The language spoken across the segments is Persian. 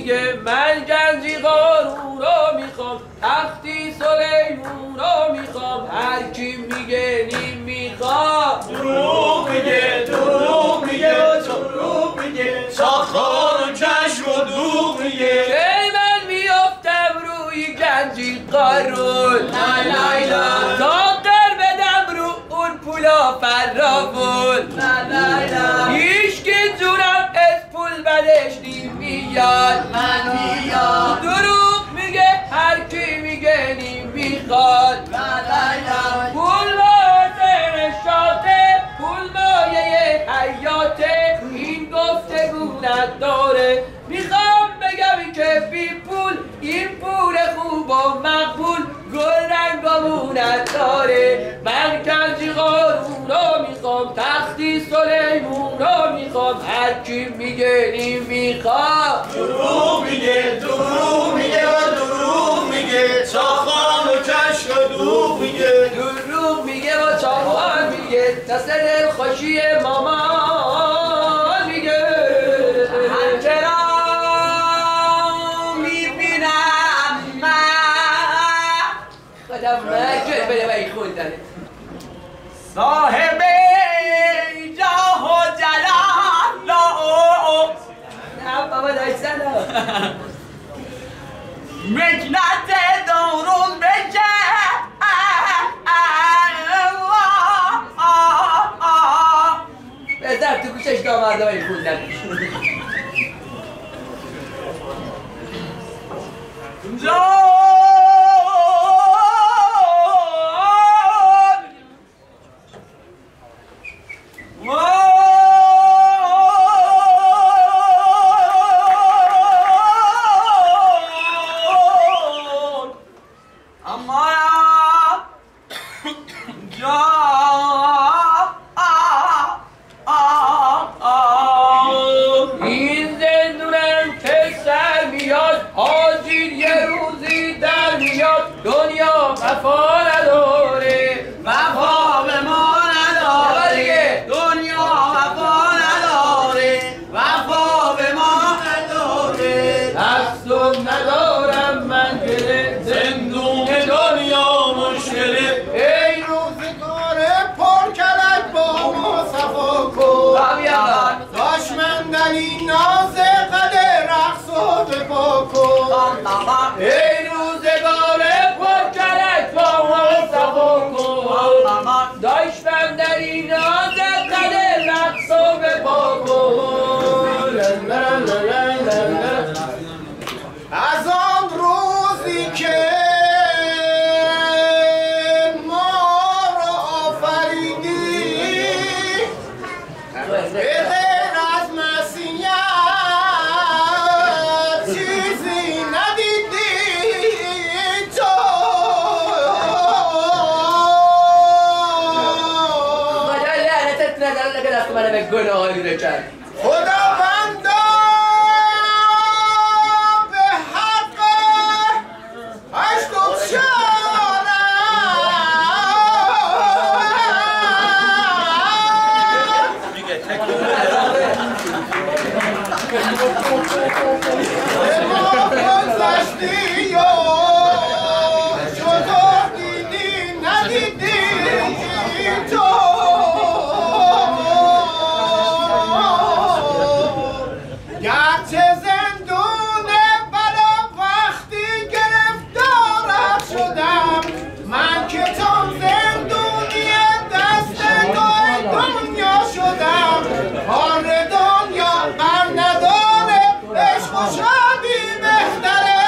میگه من گنجی قارون رو میخوام، تختی سلیمون رو میخوام، هر کی میگه نیم میخوام. دروغ میگه دروغ میگه دروغ میگه، ساخار و چشم و دوغ میگه. کی من میافتم روی گنجی قارون، تا در بدم رو اون پولا فراوون. هیچ که جونم از پول بدش نمیاد، دروغ میگه هر کی میگه نمیخواد. پول مایه شاته، پول مایه حیاته، این گفتگو نداره. میخوام بگم که بی پول این پول خوب و مقبول گل رنگامون نداره. من گنجی قارون رو میخوام، تختی سلیمون رو میخوام، هر کی میگه نمیخوام. دروغ میگه دروغ میگه دروغ میگه، ساخار و چشم و دوغ میگه. دروغ میگه و چاقوان میگه، دست دل خوشی مامان میگه. چرا میبینم من خودم مکر بده بایی خوندنه صاحب جاه و جلال. نه بابا داشتن مکنت دارون بکن بذار تو گوشش دامرده بایی خوندنه. این زندونم که سر میاد، حاجیر یه روزی در میاد، دنیا وفا نداره. وفا به ما نداره، دنیا وفا نداره، وفا به ما نداره. دستم ندارم من گله، زندون دنیا مشکله. ای روزگار پر کلک با ما صفا کن، داشمندنی ناز قدر رقص و بپا کن. ای روزگار پر کلک با ما صفا کن، داشمندنی ناز قدر رقص و بپا کن. از آن روزی که ما را آفریدی، به غیر از مسیحیت چیزی ندیدی تو. خدا لعنتت نداره که دست منو به گناهی رو کرد. خداوندا به حق عشق و به ما گذشتی و چطور دیدی ندیدی تو. گرچه زندون بلا وقتی گرفتارت شدم، من که تا زندونی دست دنیا شدم. حال دنیا غم نداره، عشق و شادی بهتره،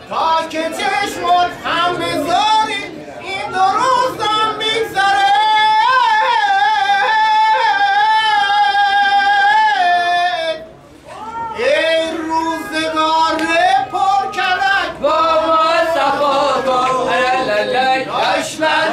تا که چشمت هم بذاری این دو روزم میگذره. ای روزگار پر کلک با ما صفا کن، دشمن